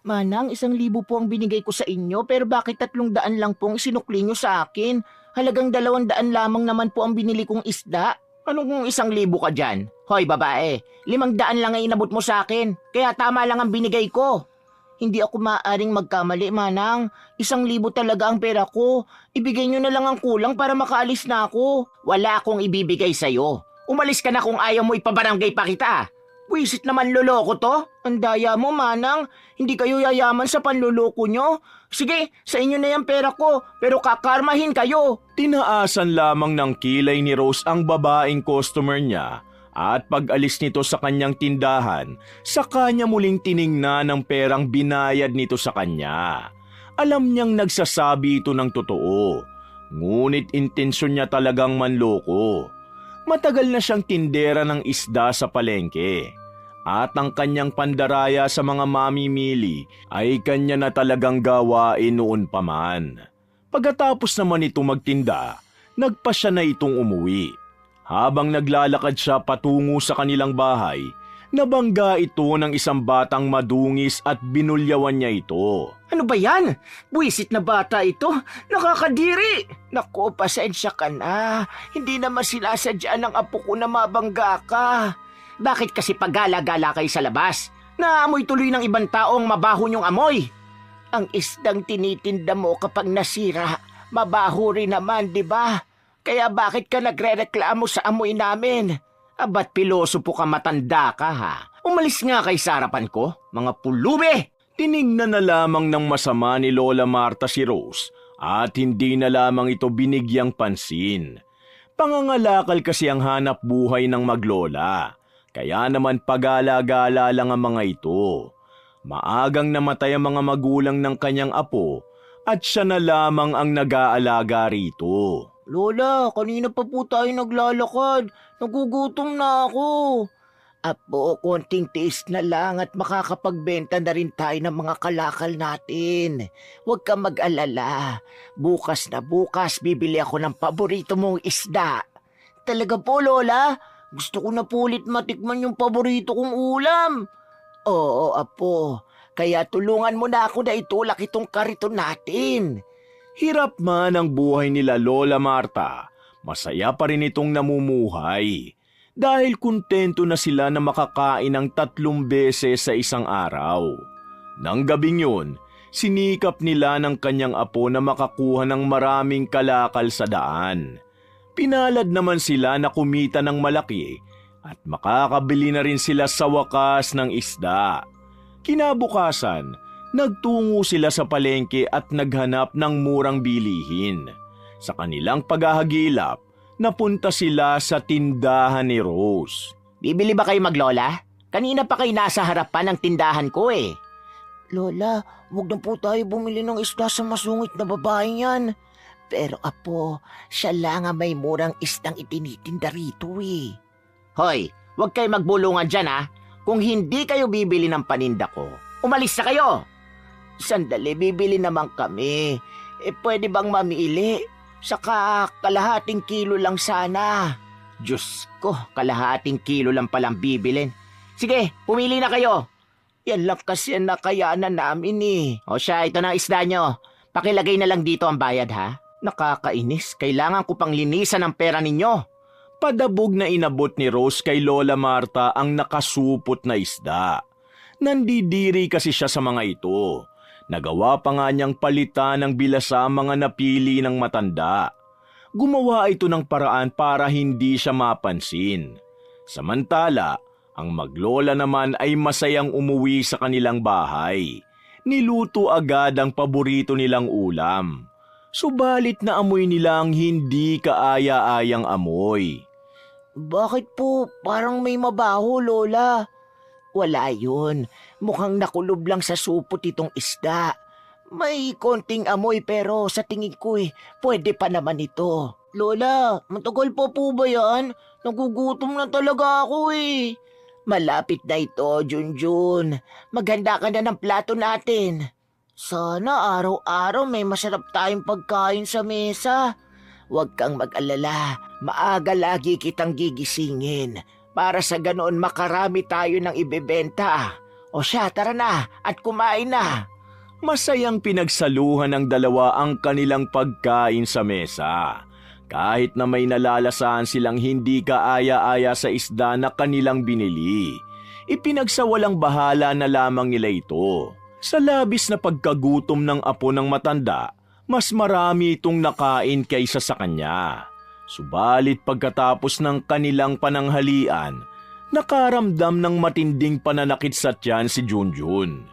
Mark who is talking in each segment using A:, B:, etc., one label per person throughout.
A: Manang, 1,000 po ang binigay ko sa inyo pero bakit 300 lang po ang sinukli nyo sa akin? Halagang 200 lamang naman po ang binili kong isda. Anong 1,000 ka dyan? Hoy babae, 500 lang ang inabot mo sa akin, kaya tama lang ang binigay ko. Hindi ako maaaring magkamali, Manang. 1,000 talaga ang pera ko. Ibigay nyo na lang ang kulang para makaalis na ako. Wala akong ibibigay sa'yo. Umalis ka na kung ayaw mo ipabarangay pa kita. Wisit naman loloko to. Ang daya mo, Manang. Hindi kayo yayaman sa panloloko nyo. Sige, sa inyo na yung pera ko, pero kakarmahin kayo.
B: Tinaasan lamang ng kilay ni Rose ang babaeng customer niya at pag-alis nito sa kanyang tindahan, sa kanya muling tiningnan ang perang binayad nito sa kanya. Alam niyang nagsasabi ito ng totoo, ngunit intensyon niya talagang manloko. Matagal na siyang tindera ng isda sa palengke, at ang kanyang pandaraya sa mga mamimili ay kanya na talagang gawain noon pa man. Pagkatapos naman ito magtinda, nagpasya na itong umuwi. Habang naglalakad siya patungo sa kanilang bahay, nabangga ito ng isang batang madungis at binulyawan niya ito.
A: Ano ba yan? Buwisit na bata ito. Nakakadiri. Naku, pasensya ka na. Hindi naman sinasadya ng apo ko na mabangga ka. Bakit kasi pagala-gala kayo sa labas? Naamoy tuloy ng ibang taong mabaho niyong amoy. Ang isdang tinitinda mo kapag nasira, mabaho rin naman, di ba? Kaya bakit ka nagre-reklamo sa amoy namin? Abat piloso po ka, matanda ka ha. Umalis nga kay sa harapan ko, mga pulubi!
B: Tinignan na lamang ng masama ni Lola Marta si Rose at hindi na lamang ito binigyang pansin. Pangangalakal kasi ang hanap buhay ng maglola, kaya naman pagala-gala lang ang mga ito. Maagang namatay ang mga magulang ng kanyang apo at siya na lamang ang nag-aalaga rito.
A: Lola, kanina pa po tayo naglalakad. Nagugutom na ako. Apo, konting tiis na lang at makakapagbenta na rin tayo ng mga kalakal natin. Huwag ka mag-alala. Bukas na bukas bibili ako ng paborito mong isda. Talaga po, Lola? Gusto ko na po ulit matikman yung paborito kong ulam. Oo, Apo. Kaya tulungan mo na ako na itulak itong kariton natin.
B: Hirap man ang buhay nila Lola Marta, masaya pa rin itong namumuhay. Dahil kontento na sila na makakain ng 3 beses sa isang araw. Nang gabing yun, sinikap nila ng kanyang apo na makakuha ng maraming kalakal sa daan. Pinalad naman sila na kumita ng malaki at makakabili na rin sila sa wakas ng isda. Kinabukasan, nagtungo sila sa palengke at naghanap ng murang bilihin. Sa kanilang paghahagilap, napunta sila sa tindahan ni Rose.
A: Bibili ba kayo, maglola? Kanina pa kayo nasa harapan ng tindahan ko eh. Lola, huwag na po tayo bumili ng isda sa masungit na babaeng yan. Pero Apo, siya lang ang may murang isdang itinitinda rito eh. Hoy, huwag kayo magbulungan dyan ha. Kung hindi kayo bibili ng paninda ko, umalis na kayo. Sandali, bibili naman kami. Pwede bang mamili? Saka kalahating kilo lang sana. Diyos ko, kalahating kilo lang palang bibilin. Sige, pumili na kayo. Yan lang kasi ang nakayanan namin eh. O siya, ito na isda nyo. Pakilagay na lang dito ang bayad ha. Nakakainis, kailangan ko pang linisan ang pera ninyo.
B: Padabog na inabot ni Rose kay Lola Marta ang nakasupot na isda. Nandidiri kasi siya sa mga ito. Nagawa pa nga niyang palitan ng bilasa mga napili ng matanda. Gumawa ito ng paraan para hindi siya mapansin. Samantala, ang maglola naman ay masayang umuwi sa kanilang bahay. Niluto agad ang paborito nilang ulam. Subalit na amoy nilang hindi kaaya-ayang amoy.
A: Bakit po parang may mabaho, Lola? Wala yun. Mukhang nakulob lang sa supot itong isda. May konting amoy pero sa tingin ko pwede pa naman ito. Lola, matagal pa po ba yan? Nagugutom na talaga ako eh. Malapit na ito, Junjun. Maghanda ka na ng plato natin. Sana araw-araw may masarap tayong pagkain sa mesa. Huwag kang mag-alala. Maaga lagi kitang gigisingin. Para sa ganoon makarami tayo ng ibebenta. O siya, tara na at kumain na.
B: Masayang pinagsaluhan ng dalawa ang kanilang pagkain sa mesa. Kahit na may nalalasahan silang hindi kaaya-aya sa isda na kanilang binili, ipinagsawalang bahala na lamang nila ito. Sa labis na pagkagutom ng apo ng matanda, mas marami itong nakain kaysa sa kanya. Subalit pagkatapos ng kanilang pananghalian, nakaramdam ng matinding pananakit sa tiyan si Junjun.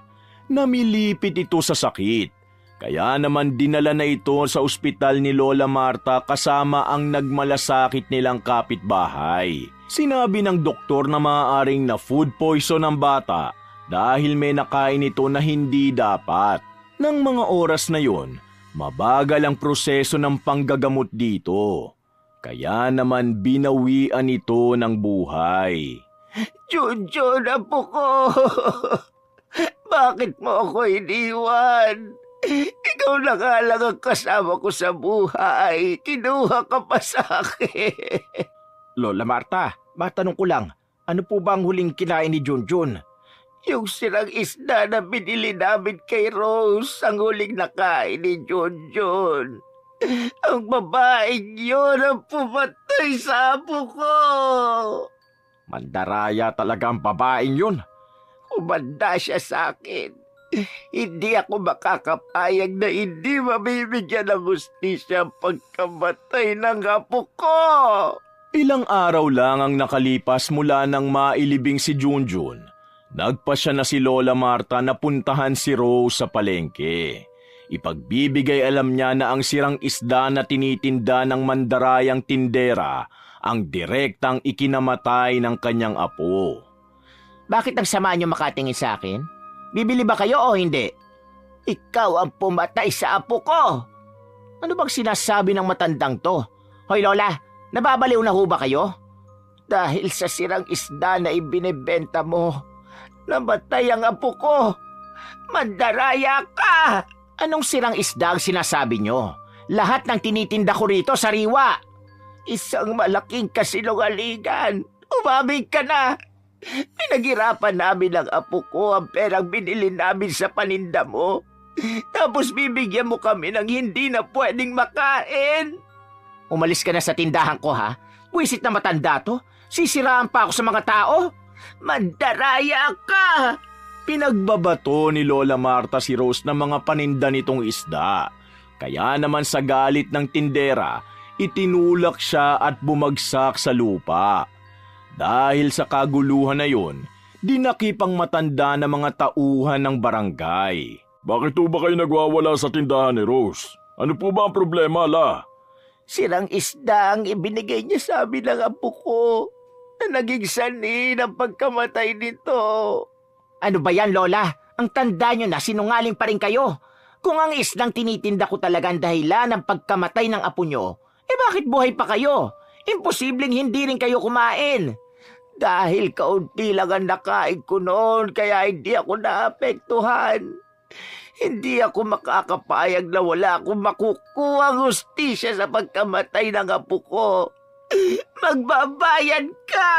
B: Namilipit ito sa sakit, kaya naman dinala na ito sa ospital ni Lola Marta kasama ang nagmalasakit nilang kapitbahay. Sinabi ng doktor na maaaring na food poison ang bata dahil may nakain ito na hindi dapat. Nang mga oras na yon, mabagal ang proseso ng panggagamot dito. Kaya naman binawian ito ng buhay.
A: Junjun, apo ko! Bakit mo ako iniwan? Ikaw na nga lang ang kasama ko sa buhay. Kinuha ka pa sa akin. Lola Marta, matanong ko lang, ano po ba ang huling kinain ni Junjun? Yung sirang isda na binili namin kay Rose, ang huling nakain ni Junjun. Ang babaeng yun ang pumatay sa apo ko. Mandaraya talaga ang babaeng yun. Umanda siya sa akin. Hindi ako makakapayag na hindi mabibigyan ng hustisya ang pagkamatay ng apo ko.
B: Ilang araw lang ang nakalipas mula nang mailibing si Junjun. Nagpasya na si Lola Marta na puntahan si Rose sa palengke. Ipagbibigay alam niya na ang sirang isda na tinitinda ng mandarayang tindera ang direktang ikinamatay ng kanyang apo.
A: Bakit nagsama niyo makatingin sa akin? Bibili ba kayo o hindi? Ikaw ang pumatay sa apo ko. Ano bang sinasabi ng matandang to? Hoy Lola, nababaliw na ho ba kayo? Dahil sa sirang isda na ibinebenta mo, namatay ang apo ko. Mandaraya ka! Anong sirang isda ang sinasabi nyo? Lahat ng tinitinda ko rito sariwa. Isang malaking kasinungalingan. Umamig ka na. Pinaghirapan namin ang apo ko ang perang binili namin sa paninda mo. Tapos bibigyan mo kami ng hindi na pwedeng makain. Umalis ka na sa tindahan ko, ha? Buwisit na matanda to. Sisiraan pa ako sa mga tao. Mandaraya ka!
B: Pinagbabato ni Lola Marta si Rose ng mga paninda nitong isda. Kaya naman sa galit ng tindera, itinulak siya at bumagsak sa lupa. Dahil sa kaguluhan na yon, dinakipang matanda ng mga tauhan ng barangay.
C: Bakit po ba kayo nagwawala sa tindahan ni Rose? Ano po ba ang problema, la?
A: Sirang isda ang ibinigay niya sa amin ng apo ko na naging sanhi ng pagkamatay nito. Ano ba yan, Lola? Ang tanda nyo na sinungaling pa rin kayo. Kung ang isdang tinitinda ko talagang dahilan ng pagkamatay ng apo nyo, bakit buhay pa kayo? Imposibleng hindi rin kayo kumain. Dahil kaunti lang ang nakain ko noon, kaya hindi ako naapektuhan. Hindi ako makakapayag na wala akong makukuhang hustisya sa pagkamatay ng apo ko. Magbabayad ka!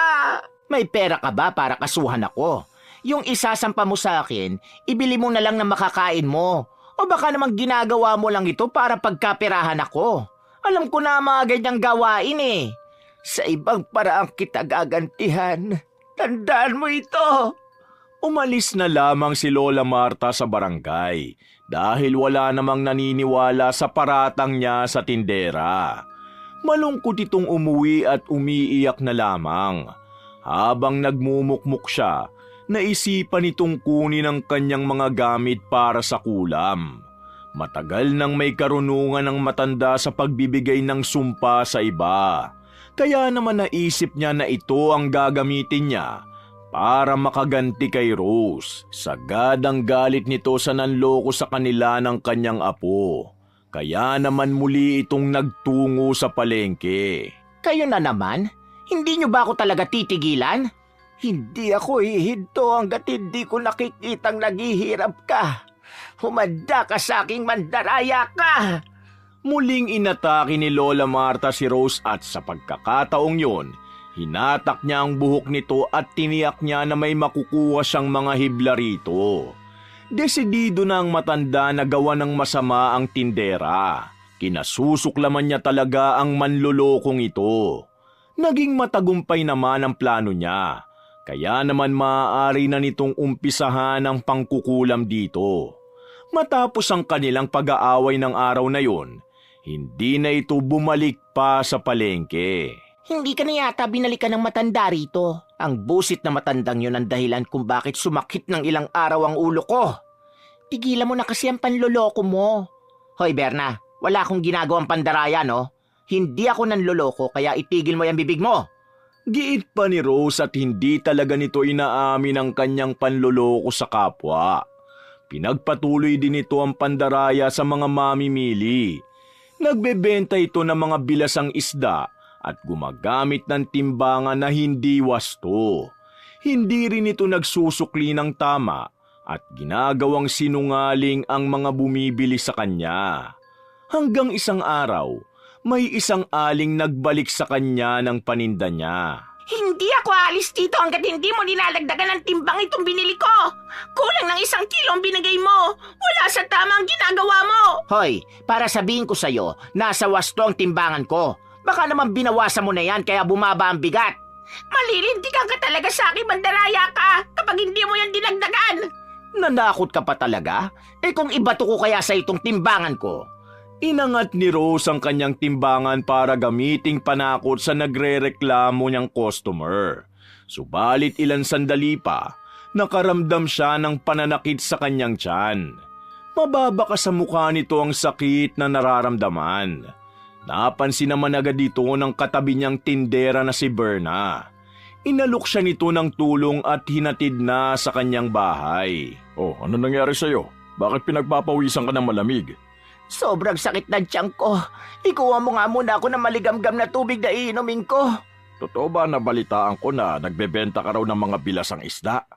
A: May pera ka ba para kasuhan ako? Yung isasampa mo sa akin, ibili mo na lang na makakain mo. O baka namang ginagawa mo lang ito para pagkaperahan ako. Alam ko na mga ganyang gawain eh. Sa ibang paraang kita gagantihan. Tandaan mo ito.
B: Umalis na lamang si Lola Marta sa barangay dahil wala namang naniniwala sa paratang niya sa tindera. Malungkot itong umuwi at umiiyak na lamang. Habang nagmumukmuk siya, naisipan itong kunin ang kanyang mga gamit para sa kulam. Matagal nang may karunungan ng matanda sa pagbibigay ng sumpa sa iba. Kaya naman naisip niya na ito ang gagamitin niya para makaganti kay Rose. Sagad ang galit nito sa nanloko sa kanila ng kanyang apo. Kaya naman muli itong nagtungo sa palengke.
A: Kayo na naman? Hindi niyo ba ako talaga titigilan? Hindi ako hihinto hanggat hindi ko nakikitang naghihirap ka. Humanda ka sa aking mandaraya ka!
B: Muling inatake ni Lola Marta si Rose at sa pagkakataong yon, Hinatak niya ang buhok nito at tiniyak niya na may makukuha siyang mga hibla rito. Desidido na ang matanda na gawa ng masama ang tindera. Kinasusuklaman niya talaga ang manlolokong ito. Naging matagumpay naman ang plano niya. Kaya naman maaari na nitong umpisahan ang pangkukulam dito. Matapos ang kanilang pag-aaway ng araw na yon, hindi na ito bumalik pa sa palengke.
A: Hindi ka na yata binalikan ng matanda rito. Ang busit na matandang yun ang dahilan kung bakit sumakit ng ilang araw ang ulo ko. Tigilan mo na kasi ang panloloko mo. Hoy Berna, wala akong ginagawang pandaraya, no? Hindi ako nanloloko kaya itigil mo yung bibig mo.
B: Giit pa ni Rose at hindi talaga nito inaamin ang kanyang panloloko sa kapwa. Pinagpatuloy din ito ang pandaraya sa mga mamimili. Nagbebenta ito ng mga bilasang isda at gumagamit ng timbangan na hindi wasto. Hindi rin ito nagsusukli ng tama at ginagawang sinungaling ang mga bumibili sa kanya. Hanggang isang araw, may isang aling nagbalik sa kanya ng paninda niya.
A: Hindi ako aalis dito hanggat hindi mo nilalagdagan ng timbang itong binili ko. Kulang ng 1 kilo ang binigay mo. Wala sa tama ang ginagawa mo. Hoy, para sabihin ko sa'yo, nasa wasto ang timbangan ko. Baka naman binawasan mo na yan kaya bumaba ang bigat. Malilintikan ka talaga sa akin, bandaraya ka, kapag hindi mo yan dinagdagan. Nanakot ka pa talaga? Kung ibato ko kaya sa itong timbangan ko.
B: Inangat ni Rose ang kanyang timbangan para gamiting panakot sa nagrereklamo niyang customer. Subalit ilang sandali pa, nakaramdam siya ng pananakit sa kanyang tiyan. Mababa ka sa mukha nito ang sakit na nararamdaman. Napansin naman agad dito ng katabi niyang tindera na si Berna. Inalok siya nito ng tulong at hinatid na sa kanyang bahay.
C: Oh, ano nangyari sa'yo? Bakit pinagpapawisan ka ng malamig?
A: Sobrang sakit ng tiyan ko. Ikuha mo nga muna ako ng maligamgam na tubig na iinumin ko.
C: Totoo ba na balitaan ko na nagbebenta ka raw ng mga bilasang isda?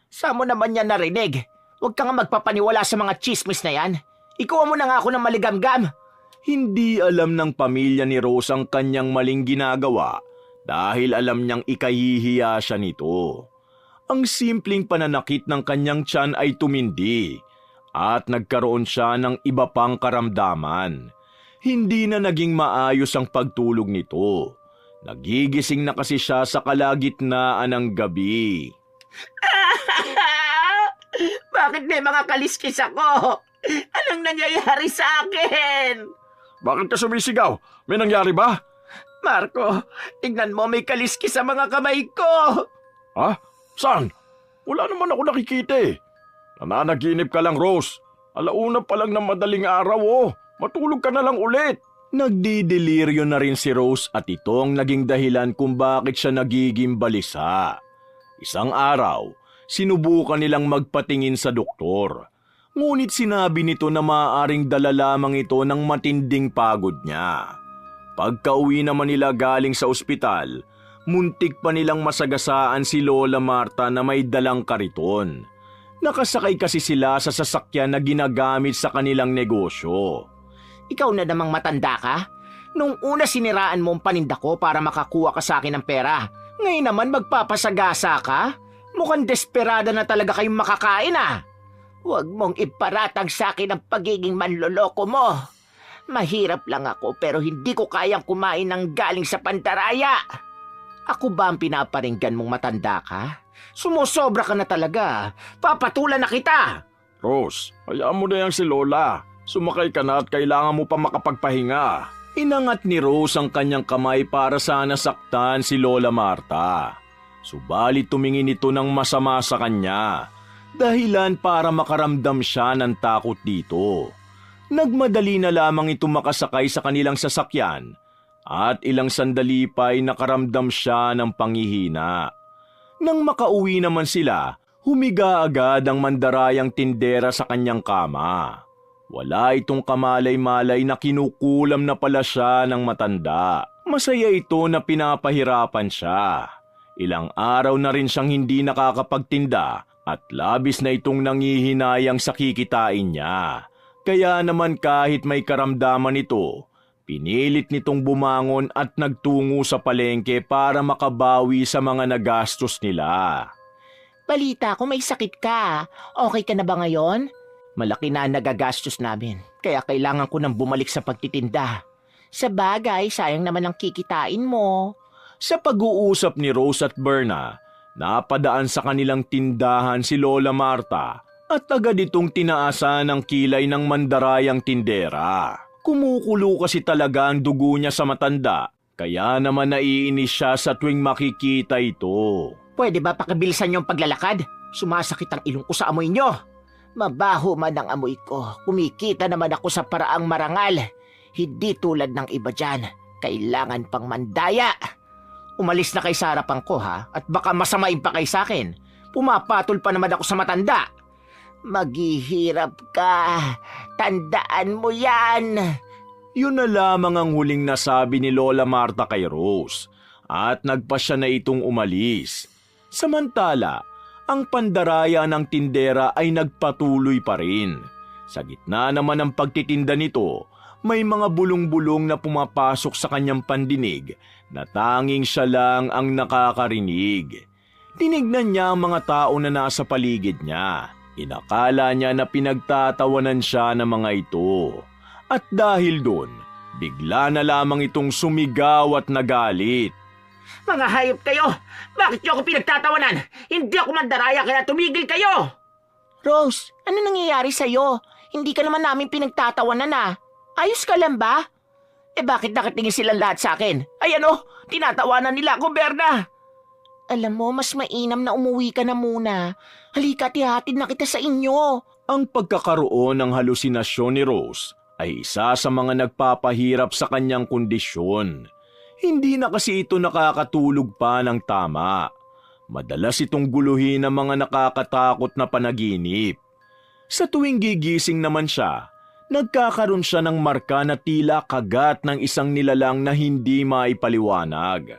A: Saan mo naman yan narinig? Huwag ka nga magpapaniwala sa mga chismis na yan. Ikuha mo na nga ako ng maligamgam.
B: Hindi alam ng pamilya ni Rose ang kanyang maling ginagawa dahil alam niyang ikahihiya siya nito. Ang simpleng pananakit ng kanyang tiyan ay tumindi at nagkaroon siya ng iba pang karamdaman. Hindi na naging maayos ang pagtulog nito. Nagigising na kasi siya sa kalagitnaan ng gabi.
A: Bakit may mga kaliskis ako? Anong nangyayari sa akin?
C: Bakit ka sumisigaw? May nangyari ba?
A: Marco, tignan mo, may kaliskis sa mga kamay ko.
C: Ha? Saan? Wala naman ako nakikita eh. Nananaginip ka lang, Rose. Alauna pa lang ng madaling araw, oh. Matulog ka na lang ulit.
B: Nagdideliryo na rin si Rose at ito ang naging dahilan kung bakit siya nagiging balisa. Isang araw, sinubukan nilang magpatingin sa doktor. Ngunit sinabi nito na maaaring dala lamang ito ng matinding pagod niya. Pagka-uwi naman nila galing sa ospital, muntik pa nilang masagasaan si Lola Marta na may dalang kariton. Nakasakay kasi sila sa sasakyan na ginagamit sa kanilang negosyo.
A: Ikaw na namang matanda ka? Nung una siniraan mo ang paninda ko para makakuha ka sa akin ng pera. Ngayon naman magpapasagasa ka? Mukhang desperada na talaga kayong makakain ah. Huwag mong iparatang sa akin ang pagiging manloloko mo. Mahirap lang ako pero hindi ko kayang kumain ng galing sa pandaraya. Ako ba ang pinaparinggan mong matanda ka? Sumusobra ka na talaga. Papatulan na kita.
C: Rose, hayaan mo na yan si Lola. Sumakay ka na at kailangan mo pa makapagpahinga.
B: Inangat ni Rose ang kanyang kamay para sana saktan si Lola Marta. Subalit tumingin ito ng masama sa kanya. Dahilan para makaramdam siya ng takot dito. Nagmadali na lamang ito makasakay sa kanilang sasakyan at ilang sandali pa ay nakaramdam siya ng panghihina. Nang makauwi naman sila, humiga agad ang mandarayang tindera sa kanyang kama. Wala itong kamalay-malay na kinukulam na pala siya ng matanda. Masaya ito na pinapahirapan siya. Ilang araw na rin siyang hindi nakakapagtinda at labis na itong nangihinayang sa kikitain niya. Kaya naman kahit may karamdaman ito, Pinilit nitong bumangon at nagtungo sa palengke para makabawi sa mga nagastos nila.
A: Balita ko may sakit ka. Okay ka na ba ngayon? Malaki na ang nagagastos namin, kaya kailangan ko nang bumalik sa pagtitinda. Sa bagay, sayang naman ang kikitain mo.
B: Sa pag-uusap ni Rose at Berna, napadaan sa kanilang tindahan si Lola Marta at agad itong tinaasan ang kilay ng mandarayang tindera. Kumukulo kasi talaga ang dugo niya sa matanda, kaya naman naiinis siya sa tuwing makikita ito.
A: Pwede ba pakibilisan yung paglalakad? Sumasakit ang ilong ko sa amoy nyo. Mabaho man ang amoy ko. Kumikita naman ako sa paraang marangal. Hindi tulad ng iba dyan. Kailangan pang mandaya. Umalis na kay sa harapan ko ha, at baka masamain pa kay sa akin. Pumapatol pa naman ako sa matanda. Maghihirap ka. Tandaan mo yan.
B: Yun na lamang ang huling nasabi ni Lola Marta kay Rose at nagpa siya na itong umalis. Samantala, ang pandaraya ng tindera ay nagpatuloy pa rin. Sa gitna naman ng pagtitinda nito, may mga bulong-bulong na pumapasok sa kanyang pandinig na tanging siya lang ang nakakarinig. Tinignan niya ang mga tao na nasa paligid niya. Inakala niya na pinagtatawanan siya ng mga ito. At dahil doon, bigla na lamang itong sumigaw at nagalit.
A: Mga hayop kayo! Bakit niyo ako pinagtatawanan? Hindi ako mandaraya kaya tumigil kayo! Rose, ano nangyayari sa'yo? Hindi ka naman namin pinagtatawanan ah. Ayos ka lang ba? Eh bakit nakatingin silang lahat sa akin? Ay ano, tinatawanan nila ako, Berna! Alam mo, mas mainam na umuwi ka na muna. Halika, tihatid na kita sa inyo.
B: Ang pagkakaroon ng halusinasyon ni Rose ay isa sa mga nagpapahirap sa kanyang kondisyon. Hindi na kasi ito nakakatulog pa ng tama. Madalas itong guluhin ng mga nakakatakot na panaginip. Sa tuwing gigising naman siya, nagkakaroon siya ng marka na tila kagat ng isang nilalang na hindi maipaliwanag.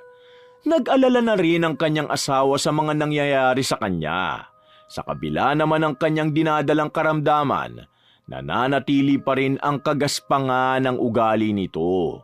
B: Nag-alala na rin ang kanyang asawa sa mga nangyayari sa kanya. Sa kabila naman ng kanyang dinadalang karamdaman, nananatili pa rin ang kagaspangan ng ugali nito.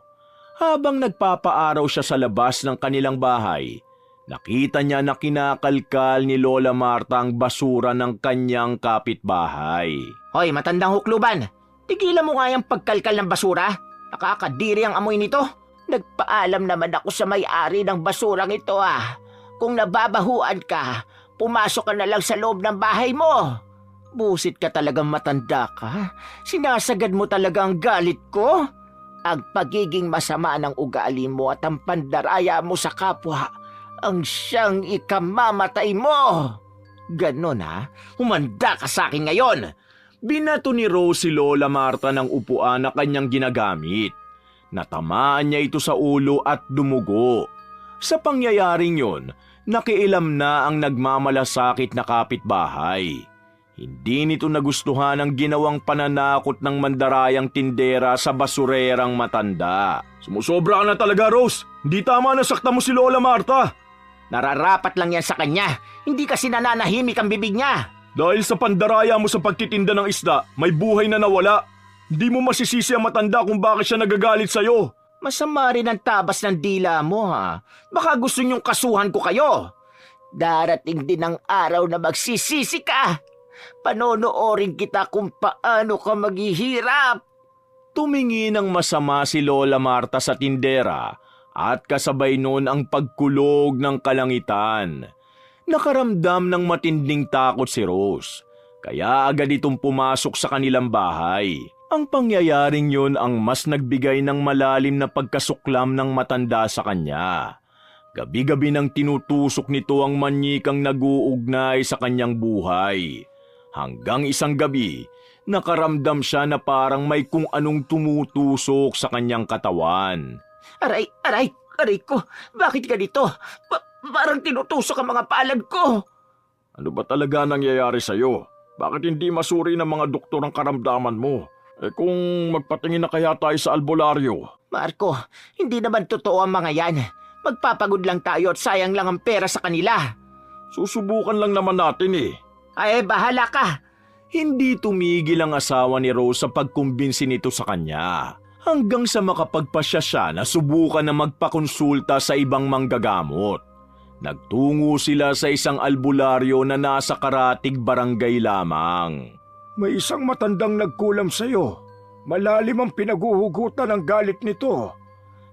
B: Habang nagpapaaraw siya sa labas ng kanilang bahay, nakita niya na kinakalkal ni Lola Marta ang basura ng kanyang kapitbahay.
A: Hoy, matandang hukluban! Tigilan mo nga yung pagkalkal ng basura. Nakakadiri ang amoy nito. Nagpaalam naman ako sa may-ari ng basurang ito ah. Kung nababahuan ka, pumasok ka na lang sa loob ng bahay mo. Busit ka talagang matanda ka. Sinasagad mo talaga ang galit ko. Ang pagiging masama ng ugali mo at ang pandaraya mo sa kapwa ang siyang ikamamatay mo. Ganon ha? Humanda ka sa akin ngayon.
B: Binato ni Rose si Lola Marta ng upuan na kanyang ginagamit. Natamaan niya ito sa ulo at dumugo. Sa pangyayaring yon, nakialam na ang nagmamalasakit na kapitbahay. Hindi nito nagustuhan ang ginawang pananakot ng mandarayang tindera sa basurerang matanda.
C: Sumusobra ka na talaga, Rose. Hindi tama na sakta mo si Lola Marta.
A: Nararapat lang yan sa kanya. Hindi kasi nananahimik ang bibig niya.
C: Dahil sa pandaraya mo sa pagtitinda ng isda, may buhay na nawala. Hindi mo masisisi ang matanda kung bakit siya nagagalit sa'yo.
A: Masama rin ang tabas ng dila mo ha. Baka gusto niyong kasuhan ko kayo. Darating din ang araw na magsisisi ka. Panonoorin kita kung paano ka maghihirap.
B: Tumingin ng masama si Lola Marta sa tindera at kasabay noon ang pagkulog ng kalangitan. Nakaramdam ng matinding takot si Rose, kaya agad itong pumasok sa kanilang bahay. Ang pangyayaring yun ang mas nagbigay ng malalim na pagkasuklam ng matanda sa kanya. Gabi-gabi nang tinutusok nito ang manyikang nag-uugnay sa kanyang buhay. Hanggang isang gabi, nakaramdam siya na parang may kung anong tumutusok sa kanyang katawan.
A: Aray ko, bakit ganito? Parang tinutusok ang mga palad ko.
C: Ano ba talaga nangyayari sa'yo? Bakit hindi masuri ng mga doktor ang karamdaman mo? Eh kung magpatingin na kaya tayo sa albularyo.
A: Marco, hindi naman totoo ang mga yan. Magpapagod lang tayo at sayang lang ang pera sa kanila.
C: Susubukan lang naman natin eh.
A: Ay, bahala ka.
B: Hindi tumigil ang asawa ni Rose sa pagkumbinsi nito sa kanya. hanggang sa makapagpasya siya na subukan na magpakonsulta sa ibang manggagamot. Nagtungo sila sa isang albularyo na nasa Karatig barangay lamang.
C: May isang matandang nagkulam sa'yo. Malalim ang pinaguhugutan ng galit nito.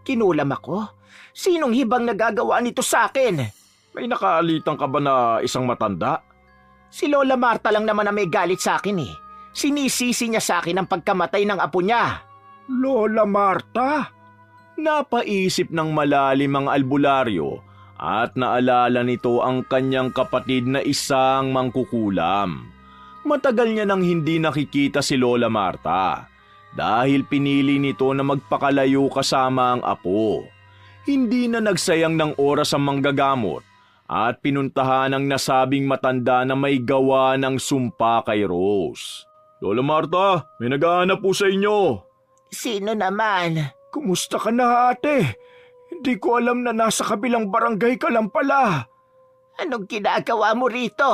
A: Kinulam ako? Sinong hibang nagagawa nito sa akin?
C: May nakaalitan ka ba na isang matanda?
A: Si Lola Marta lang naman na may galit sa akin eh. Sinisisi niya sa akin ang pagkamatay ng apo niya.
C: Lola Marta?
B: Napaisip ng malalim ang albularyo at naalala nito ang kanyang kapatid na isang mangkukulam. Matagal niya nang hindi nakikita si Lola Marta dahil pinili nito na magpakalayo kasama ang apo. Hindi na nagsayang ng oras ang manggagamot at pinuntahan ang nasabing matanda na may gawa ng sumpa kay Rose. Lola Marta, may naghahanap po sa inyo.
A: Sino naman?
C: Kumusta ka na, ate? Hindi ko alam na nasa kabilang barangay ka lang pala.
A: Anong ginagawa mo rito?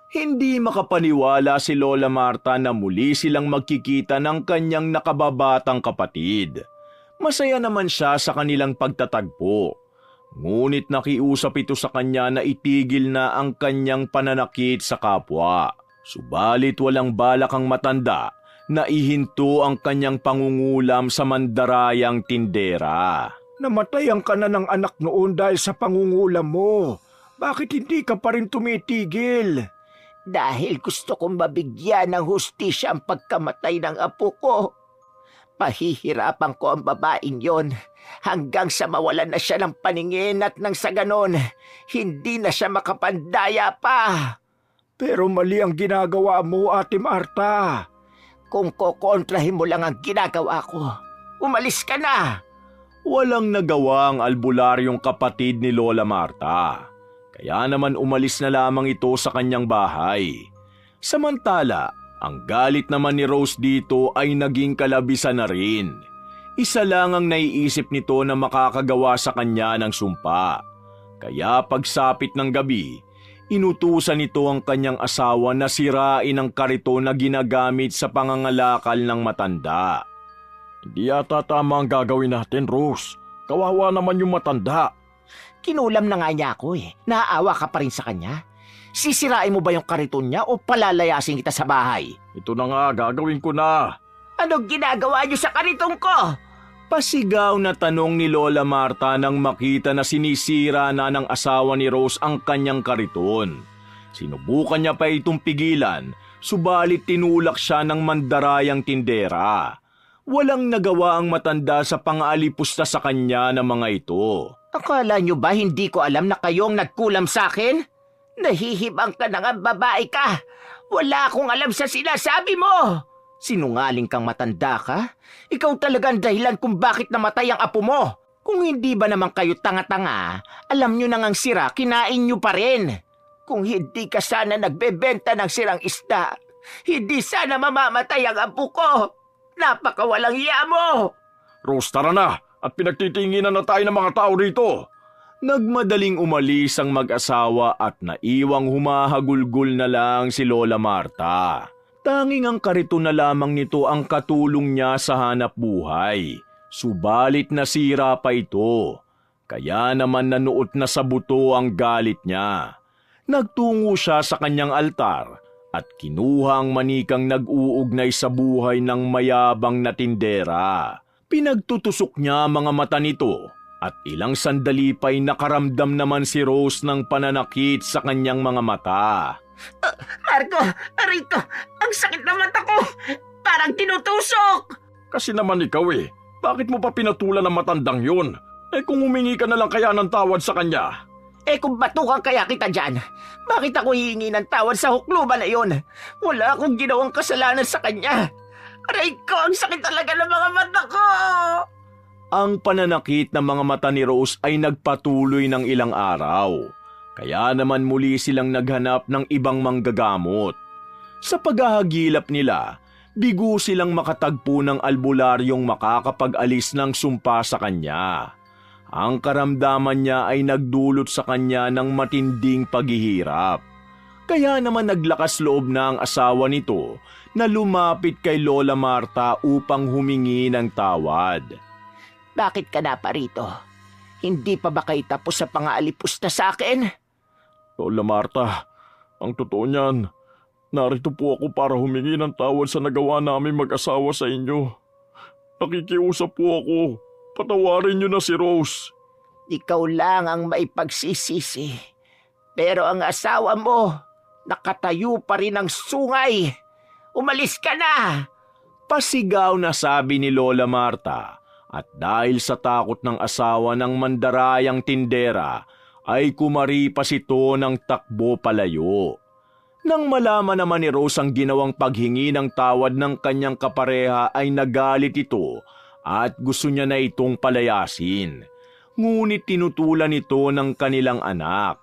B: Hindi makapaniwala si Lola Marta na muli silang magkikita ng kanyang nakababatang kapatid. Masaya naman siya sa kanilang pagtatagpo. Ngunit nakiusap ito sa kanya na itigil na ang kanyang pananakit sa kapwa. Subalit walang balak ang matanda na ihinto ang kanyang pangungulam sa mandarayang tindera.
C: Namatayan ka na ng anak noon dahil sa pangungulam mo. Bakit hindi ka pa rin tumitigil?
A: Dahil gusto kong mabigyan ng hustisya ang pagkamatay ng apo ko. Pahihirapan ko ang babaeng yon hanggang sa mawalan na siya ng paningin at nang sa ganon, hindi na siya makapandaya pa.
C: Pero mali ang ginagawa mo, Ate Marta.
A: Kung kokontrahin mo lang ang ginagawa ko, umalis ka na.
B: Walang nagawa ang albularyong kapatid ni Lola Marta. Kaya naman umalis na lamang ito sa kanyang bahay. Samantala, ang galit naman ni Rose dito ay naging kalabisan na rin. Isa lang ang naiisip nito na makakagawa sa kanya ng sumpa. Kaya pagsapit ng gabi, inutusan nito ang kanyang asawa na sirain ang kariton na ginagamit sa pangangalakal ng matanda.
C: Hindi yata tama ang gagawin natin, Rose. Kawawa naman yung matanda.
A: Kinulam na nga niya ako eh. Naaawa ka pa rin sa kanya? Sisirain mo ba yung kariton niya o palalayasin kita sa bahay?
C: Ito na nga, gagawin ko na.
A: Anong ginagawa niyo sa kariton ko?
B: Pasigaw na tanong ni Lola Marta nang makita na sinisira na ng asawa ni Rose ang kanyang kariton. Sinubukan niya pa itong pigilan, subalit tinulak siya ng mandarayang tindera. Walang nagawa ang matanda sa pang-aalipusta sa kanya ng mga ito.
A: Akala niyo ba hindi ko alam na kayong nagkulam sa akin? Nahihibang ka na nga, babae ka. Wala akong alam sa sinasabi mo. Sinungaling kang matanda ka? Ikaw talaga ang dahilan kung bakit namatay ang apo mo. Kung hindi ba naman kayo tanga-tanga, alam nyo nang ang sira, kinain nyo pa rin. Kung hindi ka sana nagbebenta ng sirang isda, hindi sana mamamatay ang apo ko. Napakawalang iya mo!
C: Rose, tara na at pinagtitinginan na tayo ng mga tao rito.
B: Nagmadaling umalis ang mag-asawa at naiwang humahagulgol na lang si Lola Marta. Tanging ang kariton na lamang nito ang katulong niya sa hanap buhay. Subalit nasira pa ito. Kaya naman nanuot na sa buto ang galit niya. Nagtungo siya sa kanyang altar at kinuha ang manikang nag-uugnay sa buhay ng mayabang na tindera. Pinagtutusok niya mga mata nito at ilang sandali pa'y nakaramdam naman si Rose ng pananakit sa kanyang mga mata.
A: Marco, aray ko, ang sakit ng mata ko! Parang tinutusok!
C: Kasi naman ikaw bakit mo pa pinatulan ng matandang yun? Kung humingi ka na lang kaya ng tawad sa kanya.
A: Kung batukan kaya kita dyan, bakit ako hihingi ng tawad sa hukluban na yun? Wala akong ginawang kasalanan sa kanya. Aray ko, ang sakit talaga ng mga mata ko!
B: Ang pananakit ng mga mata ni Rose ay nagpatuloy ng ilang araw. Kaya naman muli silang naghanap ng ibang manggagamot. Sa paghahagilap nila, bigo silang makatagpo ng albularyong makakapag-alis ng sumpa sa kanya. Ang karamdaman niya ay nagdulot sa kanya ng matinding paghihirap. Kaya naman naglakas loob na ang asawa nito na lumapit kay Lola Marta upang humingi ng tawad.
A: Bakit ka na pa rito? Hindi pa ba kayo tapos sa pang-aalipos na sa akin?
C: Lola Marta, ang totoo niyan, narito po ako para humingi ng tawad sa nagawa namin mag-asawa sa inyo. Nakikiusap po ako. Patawarin niyo na si Rose.
A: Ikaw lang ang maipagsisisi. Pero ang asawa mo, nakatayo pa rin ang sungay. Umalis ka na!
B: Pasigaw na sabi ni Lola Marta, at dahil sa takot ng asawa ng mandarayang tindera, ay kumaripas ito ng takbo palayo. Nang malaman naman ni Rose ang ginawang paghingi ng tawad ng kanyang kapareha ay nagalit ito at gusto niya na itong palayasin. Ngunit tinutulan ito ng kanilang anak.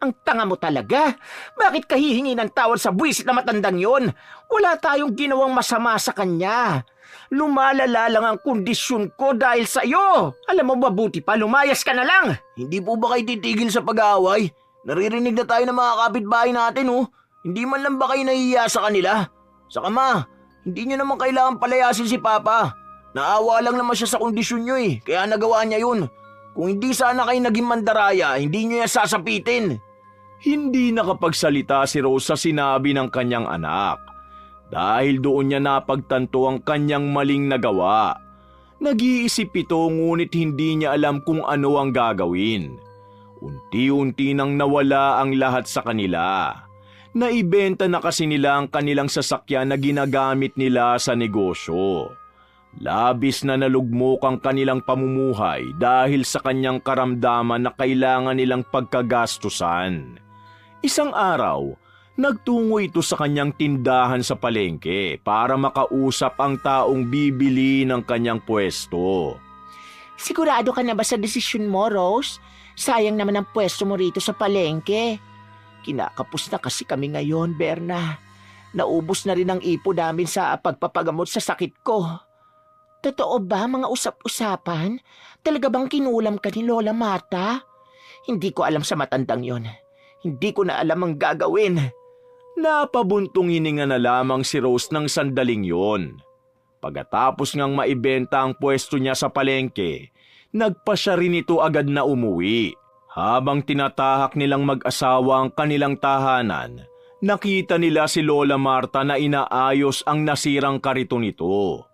A: Ang tanga mo talaga! Bakit ka hihingi ng tawad sa buwisit na matandang yon? Wala tayong ginawang masama sa kanya. Lumalala lang ang kondisyon ko dahil sa iyo. Alam mo mabuti pa, lumayas ka na lang. Hindi po ba kayo titigil sa pag-aaway? Naririnig na tayo ng mga kapitbahay natin, oh. Hindi man lang ba kayo nahihiya sa kanila? Saka ma, hindi nyo naman kailangan palayasin si Papa. Naawa lang naman siya sa kondisyon nyo eh, kaya nagawa niya yun. Kung hindi sana kayo naging mandaraya, hindi nyo yan sasapitin.
B: Hindi nakapagsalita si Rose sa sinabi ng kanyang anak. Dahil doon niya napagtanto ang kanyang maling nagawa. Nag-iisip ito ngunit hindi niya alam kung ano ang gagawin. Unti-unti nang nawala ang lahat sa kanila. Naibenta na kasi nila ang kanilang sasakyan na ginagamit nila sa negosyo. Labis na nalugmok ang kanilang pamumuhay dahil sa kanyang karamdaman na kailangan nilang pagkagastusan. Isang araw, nagtungo ito sa kanyang tindahan sa palengke para makausap ang taong bibili ng kanyang pwesto.
A: Sigurado ka na ba sa desisyon mo, Rose? Sayang naman ang pwesto mo rito sa palengke. Kinakapos na kasi kami ngayon, Berna. Naubos na rin ang ipo namin sa pagpapagamot sa sakit ko. Totoo ba mga usap-usapan? Talaga bang kinulam ka ni Lola Marta? Hindi ko alam sa matandang yon. Hindi ko na alam ang gagawin.
B: Napabuntong hininga na lamang si Rose ng sandaling yon. Pagkatapos ngang maibenta ang pwesto niya sa palengke, nagpasya rin ito agad na umuwi. Habang tinatahak nilang mag-asawa ang kanilang tahanan, nakita nila si Lola Marta na inaayos ang nasirang kariton nito.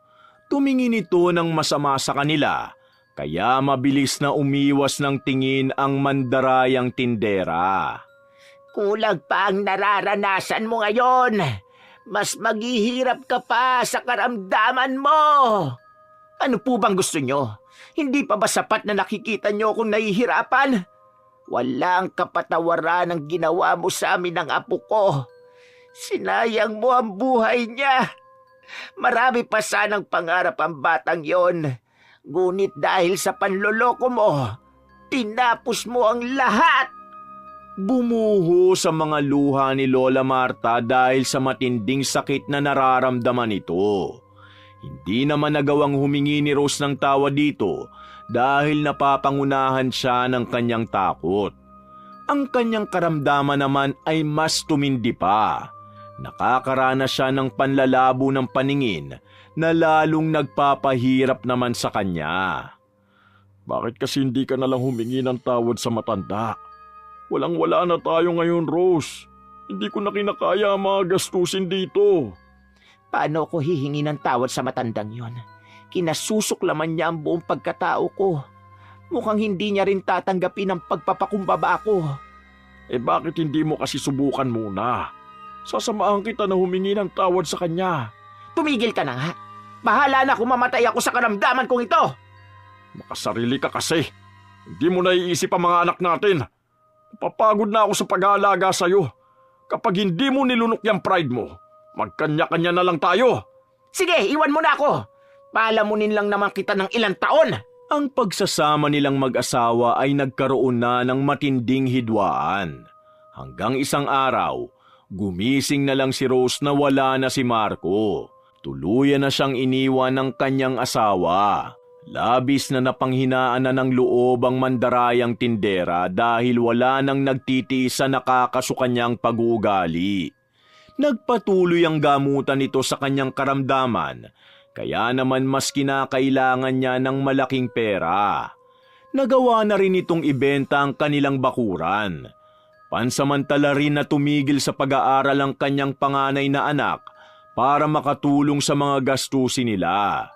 B: Tumingin ito ng masama sa kanila, kaya mabilis na umiwas ng tingin ang mandarayang tindera.
A: Kulang pa ang nararanasan mo ngayon. Mas maghihirap ka pa sa karamdaman mo. Ano po bang gusto nyo? Hindi pa ba sapat na nakikita nyo kung nahihirapan? Walang kapatawaran ang ginawa mo sa amin ng apo ko. Sinayang mo ang buhay niya. Marami pa sanang pangarap ang batang yon. Ngunit dahil sa panloloko mo, tinapos mo ang lahat.
B: Bumuho sa mga luha ni Lola Marta dahil sa matinding sakit na nararamdaman ito. Hindi naman nagawang humingi ni Rose ng tawad dito dahil napapangunahan siya ng kanyang takot. Ang kanyang karamdaman naman ay mas tumindi pa. Nakakaranas siya ng panlalabo ng paningin na lalong nagpapahirap naman sa kanya.
C: Bakit kasi hindi ka nalang humingi ng tawad sa matanda? Walang-wala na tayo ngayon, Rose. Hindi ko na kinakaya ang mga gastusin dito.
A: Paano ko hihingi ng tawad sa matandang yon? Kinasusuklaman niya ang buong pagkatao ko. Mukhang hindi niya rin tatanggapin ang pagpapakumbaba ko.
C: Eh bakit hindi mo kasi subukan muna? Sasamahan kita na humingi ng tawad sa kanya.
A: Tumigil ka na nga. Bahala na kung mamatay ako sa karamdaman kong ito.
C: Makasarili ka kasi. Hindi mo naiisip ang mga anak natin. Papagod na ako sa pag-aalaga sa'yo. Kapag hindi mo nilunok yung pride mo, magkanya-kanya na lang tayo.
A: Sige, iwan mo na ako. Palamunin lang naman kita ng ilang taon.
B: Ang pagsasama nilang mag-asawa ay nagkaroon na ng matinding hidwaan. Hanggang isang araw, gumising na lang si Rose na wala na si Marco. Tuluyan na siyang iniwan ng kanyang asawa. Labis na napanghinaan na ng loob ang mandarayang tindera dahil wala nang nagtitiis sa nakakasukanyang pag-uugali. Nagpatuloy ang gamutan nito sa kanyang karamdaman, kaya naman mas kinakailangan niya ng malaking pera. Nagawa na rin itong ibenta ang kanilang bakuran. Pansamantala rin na tumigil sa pag-aaral ang kanyang panganay na anak para makatulong sa mga gastusin nila.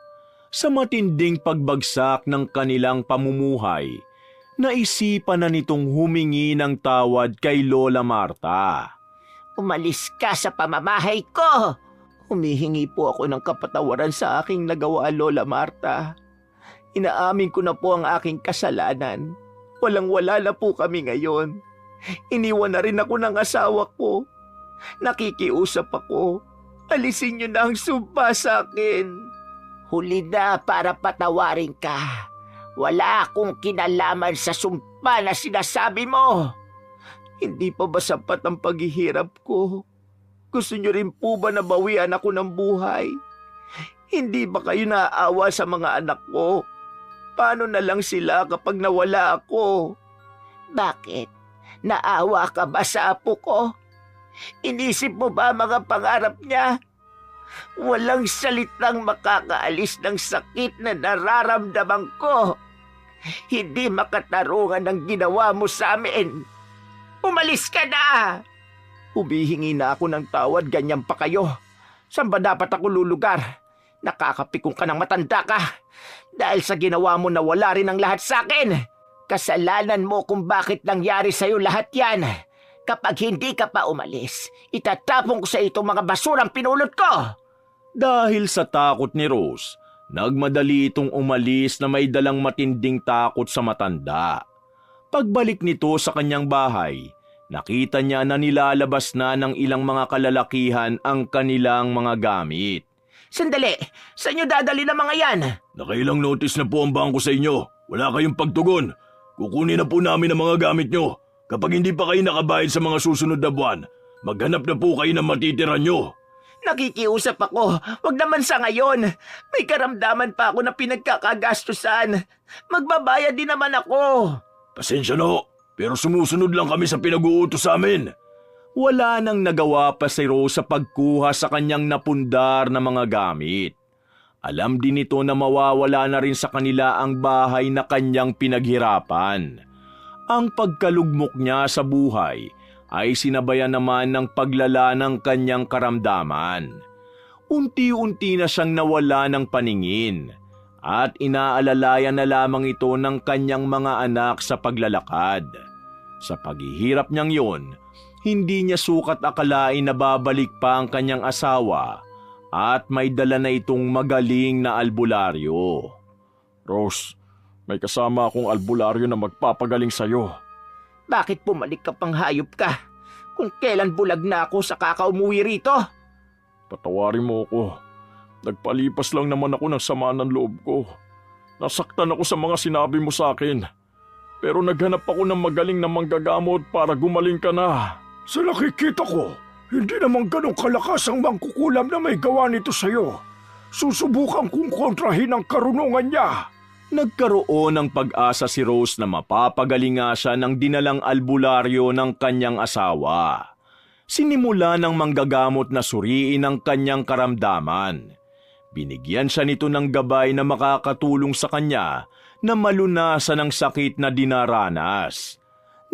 B: Sa matinding pagbagsak ng kanilang pamumuhay, naisipan na nitong humingi ng tawad kay Lola Marta.
A: Umalis ka sa pamamahay ko! Humihingi po ako ng kapatawaran sa aking nagawa, Lola Marta. Inaamin ko na po ang aking kasalanan. Walang-wala na po kami ngayon. Iniwan na rin ako ng asawa ko. Nakikiusap ako. Alisin niyo na ang sumpa sa akin. Huli na para patawarin ka. Wala akong kinalaman sa sumpa na sinasabi mo. Hindi pa ba sapat ang paghihirap ko? Gusto niyo rin po ba na bawian ako ng buhay? Hindi ba kayo naaawa sa mga anak ko? Paano na lang sila kapag nawala ako? Bakit? Naawa ka ba sa apo ko? Inisip mo ba mga pangarap niya? Walang salitang makakaalis ng sakit na nararamdaman ko. Hindi makatarungan ang ginawa mo sa amin. Umalis ka na! Humihingi na ako ng tawad, ganyan pa kayo. Saan ba dapat ako lulugar? Nakakapikong ka ng matanda ka. Dahil sa ginawa mo na wala rin ang lahat sa akin. Kasalanan mo kung bakit nangyari sa'yo lahat yan. Kapag hindi ka pa umalis, itatapon ko sa itong mga basurang pinulot ko.
B: Dahil sa takot ni Rose, nagmadali itong umalis na may dalang matinding takot sa matanda. Pagbalik nito sa kanyang bahay, nakita niya na nilalabas na ng ilang mga kalalakihan ang kanilang mga gamit.
A: Sandali! Saan nyo dadali ng mga yan?
C: Nakailang notice na po ang bangko sa inyo. Wala kayong pagtugon. Kukunin na po namin ang mga gamit nyo. Kapag hindi pa kayo nakabayad sa mga susunod na buwan, maghanap na po kayo ng matitira nyo.
A: Nakikiusap ako. Wag naman sa ngayon. May karamdaman pa ako na pinagkakagastusan. Magbabayad din naman ako.
C: Pasensya na, pero sumusunod lang kami sa pinag-uutos sa amin.
B: Wala nang nagawa pa si Rose sa pagkuha sa kanyang napundar na mga gamit. Alam din nito na mawawala na rin sa kanila ang bahay na kanyang pinaghirapan. Ang pagkalugmok niya sa buhay ay sinabayan naman ng paglala ng kanyang karamdaman. Unti-unti na siyang nawala ng paningin at inaalalayan na lamang ito ng kanyang mga anak sa paglalakad. Sa paghihirap niyang yon, hindi niya sukat akalain na babalik pa ang kanyang asawa at may dala na itong magaling na albularyo.
C: Rose, may kasama akong albularyo na magpapagaling sa'yo.
A: Bakit pumalik ka pang hayop ka? Kung kailan bulag na ako sa kakaumuwi rito?
C: Patawarin mo ako. Nagpalipas lang naman ako ng sama ng loob ko. Nasaktan ako sa mga sinabi mo sa akin. Pero naghanap ako ng magaling na manggagamot para gumaling ka na. Sa nakikita ko, hindi naman ganong kalakas ang mangkukulam na may gawa nito sa'yo. Susubukan kong kontrahin ang karunungan niya.
B: Nagkaroon ng pag-asa si Rose na mapapagaling nga siya ng dinalang albularyo ng kanyang asawa. Sinimula ng manggagamot na suriin ang kanyang karamdaman. Binigyan siya nito ng gabay na makakatulong sa kanya na malunasan ang sakit na dinaranas.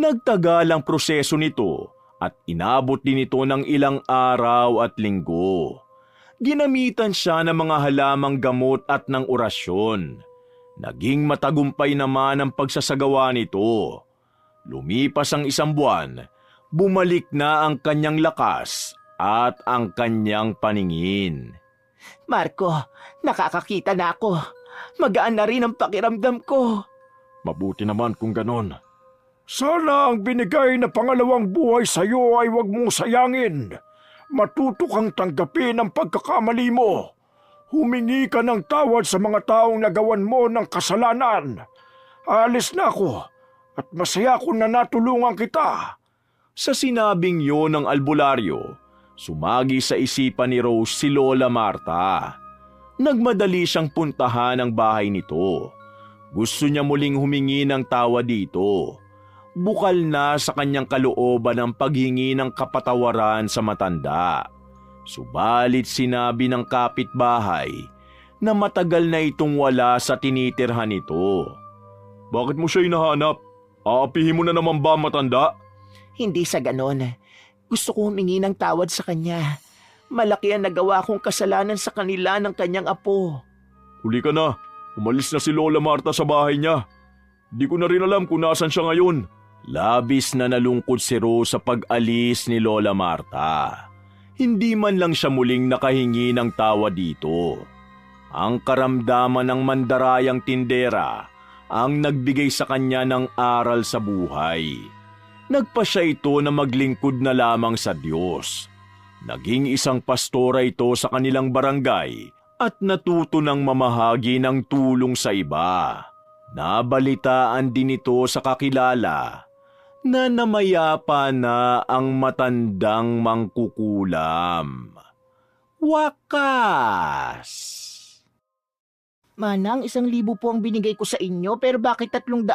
B: Nagtagal ang proseso nito at inabot din ito ng ilang araw at linggo. Ginamitan siya ng mga halamang gamot at ng orasyon. Naging matagumpay naman ang pagsasagawa nito. Lumipas ang 1 buwan, bumalik na ang kanyang lakas at ang kanyang paningin.
A: Marco, nakakakita na ako. Magaan na rin ang pakiramdam ko.
C: Mabuti naman kung ganon. Sana ang binigay na pangalawang buhay sa'yo ay huwag mong sayangin. Matuto kang tanggapin ang pagkakamali mo. Humingi ka ng tawad sa mga taong nagawan mo ng kasalanan. Alis na ako at masaya ko na natulungan kita.
B: Sa sinabing yon ng albularyo, sumagi sa isipan ni Rose si Lola Marta. Nagmadali siyang puntahan ang bahay nito. Gusto niya muling humingi ng tawa dito. Bukal na sa kanyang kalooban ang paghingi ng kapatawaran sa matanda. Subalit sinabi ng kapitbahay na matagal na itong wala sa tinitirhan nito.
C: Bakit mo siya hinahanap? Aapihin mo na naman ba, matanda?
A: Hindi sa ganon. Gusto ko humingi ng tawad sa kanya. Malaki ang nagawa kong kasalanan sa kanila ng kanyang apo.
C: Huli ka na. Umalis na si Lola Marta sa bahay niya. Di ko na rin alam kung nasan siya ngayon.
B: Labis na nalungkot si Rose sa pag-alis ni Lola Marta. Hindi man lang siya muling nakahingi ng tawa dito. Ang karamdaman ng mandarayang tindera ang nagbigay sa kanya ng aral sa buhay. Nagpasya ito na maglingkod na lamang sa Diyos. Naging isang pastora ito sa kanilang barangay at natuto ng mamahagi ng tulong sa iba. Nabalitaan din ito sa kakilala na namayapa na ang matandang mangkukulam. Wakas!
A: Manang, 1,000 po ang binigay ko sa inyo, pero bakit 300